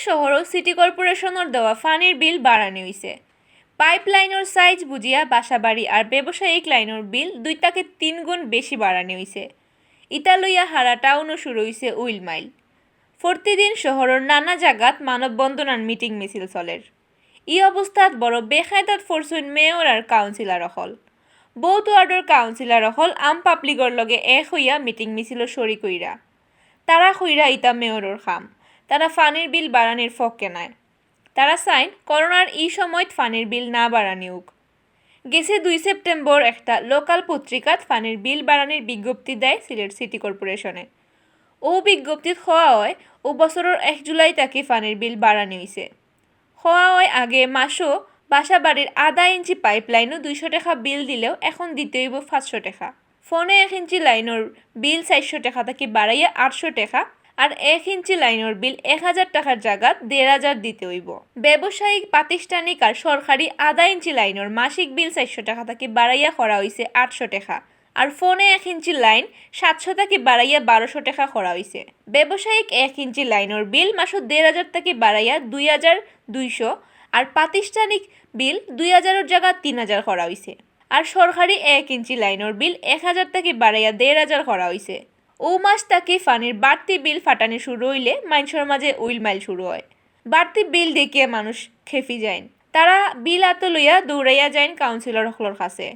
শহরও city কর্পোরেশনের দেওয়া পানির বিল বাড়ানি হয়েছে। পাইপলাইনের সাইজ বুঝিয়া বাসাবাড়ি আর ব্যবসায়িক লাইনের বিল 2 থেকে 3 গুণ বেশি বাড়ানি হয়েছে। ইতা লইয়া হারা টাউনও শুরু হয়েছে উইলমাইল। প্রতিদিন শহরের নানা জায়গাত মানববন্ধন আর মিটিং মিছিল চলের। ই অবস্থাত বড় বেকায়দাত ফরছুন মেয়র আর কাউন্সিলর হল। বহুত ওয়ার্ডের কাউন্সিলর হল আম পাবলিকর লগে এক হইয়া মিটিং মিছিল শরিক হইরা। তারা কইরা ইতা মেয়রের খাম। তারা ফানির বিল বাড়ানির ফককে নাই। তারা চাইন করোনার ই সময়ত ফানির বিল না বাড়ানি হোক। গেছে 2 সেপ্টেম্বর একটা লোকাল পত্রিকাত ফানির বিল বাড়ানির বিজ্ঞপ্তি দেয় সিলেট সিটি কর্পোরেশনে। ও বিজ্ঞপ্তিত হওয়া হয় ও বছরের 1 জুলাই তাকে ফানির বিল বাড়ানি হয়েছে। হওয়া হয় আগে মাসও বাসা বাড়ির আধা ইঞ্চি পাইপলাইনও 200 টাকা বিল দিলেও এখন দিতে হইব 500 টাকা। ফোনে 1 ইঞ্চি লাইনের বিল 400 টাকা থেকে বাড়াইয়া 800 টাকা আর 1 ইঞ্চি লাইনের বিল 1000 টাকার জায়গাত 1500 দিতে হইব। ব্যবসায়িক প্রাতিষ্ঠানিক আর সরকারি আধা ইঞ্চি লাইনের মাসিক বিল 400 টাকা থেকে বাড়াইয়া করা হয়েছে 800 টাকা আর ফোনে 1 ইঞ্চি লাইন 700 থেকে বাড়াইয়া 1200 টাকা করা হয়েছে। ব্যবসায়িক 1 ইঞ্চি লাইনের বিল মাসও 1500 থেকে বাড়াইয়া 2200 আর প্রাতিষ্ঠানিক বিল 2000 জায়গা 3000 করা হয়েছে। আর সরকারি 1 ইঞ্চি লাইনের বিল 1000 থেকে বাড়াইয়া 1500 করা হয়েছে। ও মাস তাকে ফানির বাড়তি বিল ফাটানি শুরু হইলে মানুষের মাঝে উইলমাইল শুরু হয়। বাড়তি বিল দেখিয়ে মানুষ খেপি যায়। তারা বিল আত লইয়া দৌড়াইয়া যায় কাউন্সিলর হকলর কাছে।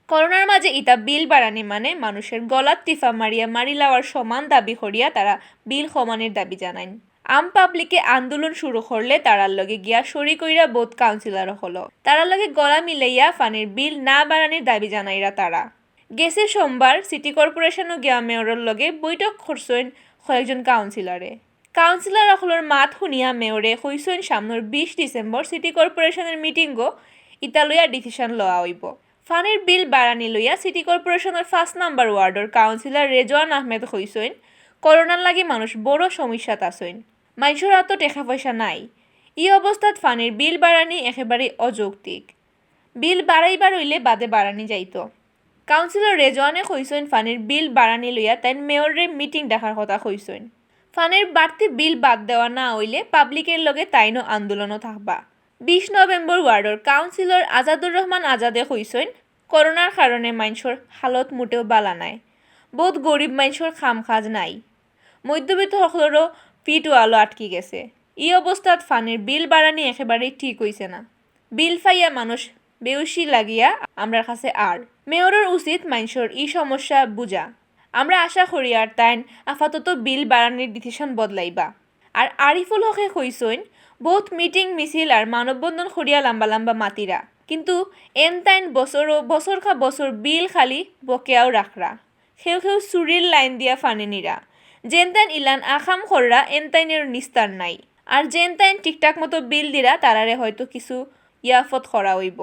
করোনার মাঝে ইতা বিল বাড়ানি মানে মানুষের গলাত টিফা মারিয়া মারি লাওয়ার সমান দাবি করিয়া তারা বিল কমানোর দাবি জানায়। আম পাবলিকে আন্দোলন শুরু করলে তারার লগে গিয়া শরিক কইরা বোধ কাউন্সিলর হলো। তারার লগে গলা মিলাইয়া ফানির বিল না বাড়ানির দাবি জানাইরা তারা। গেছে সোমবার সিটি কর্পোরেশন ও গিয়া মেয়রের লগে বৈঠক করছেন কয়েকজন কাউন্সিলরে। কাউন্সিলর হলর মাত শুনিয়া মেয়রে কইছেন সামনের 20 ডিসেম্বর সিটি কর্পোরেশনের মিটিংও ইতা লইয়া ডিসিশন লওয়া হইব। ফানির বিল বাড়ানি লইয়া সিটি কর্পোরেশনের 5 নম্বর ওয়ার্ডের কাউন্সিলর রেজওয়ান আহমেদ কইছেন করোনার লাগি মানুষ বড় সমস্যাত আছেন। মানুষের এত টাকা পয়সা নাই। ই অবস্থাত ফানির বিল বাড়ানি একেবারে অযৌক্তিক। বিল বাড়াইবার হইলে বাদে বাড়ানি যাইতো। কাউন্সিলর রেজওয়ানে কইছেন ফানির বিল বাড়ানি লইয়া তাই মেয়রে মিটিং ডাকার কথা কইছেন। ফানির বাড়তি বিল বাদ দেওয়া না হইলে পাবলিকের লগে তাইনো আন্দোলনও থাকবা। 20 নভেম্বর ওয়ার্ডের কাউন্সিলর আজাদুর রহমান আজাদে কইছেন করোনার কারণে মানুষের হালত মোটেও বালা নাই। বহুত গরিব মানুষের খাম কাজ নাই। মধ্যবিত্ত সকলেরও পিঠ ওয়ালো আটকি গেছে। ই অবস্থাত ফানির বিল বাড়ানি একেবারেই ঠিক হইছে না। বিল ফাইয়া মানুষ বেউসি লাগিয়া আমরার কাছে আর মেয়রের উচিত মানুষের ই সমস্যা বুঝা। আমরা আশা করি আর তাইন আপাতত বিল বাড়ানির ডিসিশন বদলাইবা। আর আরিফুল হকে কইছেন বহুত মিটিং মিছিল আর মানববন্ধন করিয়া লম্বা লম্বা মাতিরা কিন্তু এন তাইন বছর খা বছর বিল খালি বকেয়াও রাখরা। সেও চুরির লাইন দিয়া ফানি নিরা। যেন তাইন ইলান আখাম কররা এন তাইনের নিস্তার নাই। আর যেন তাইন ঠিকঠাক মতো বিল দিরা তারারে হয়তো কিছু ইয়াফত করা হইব।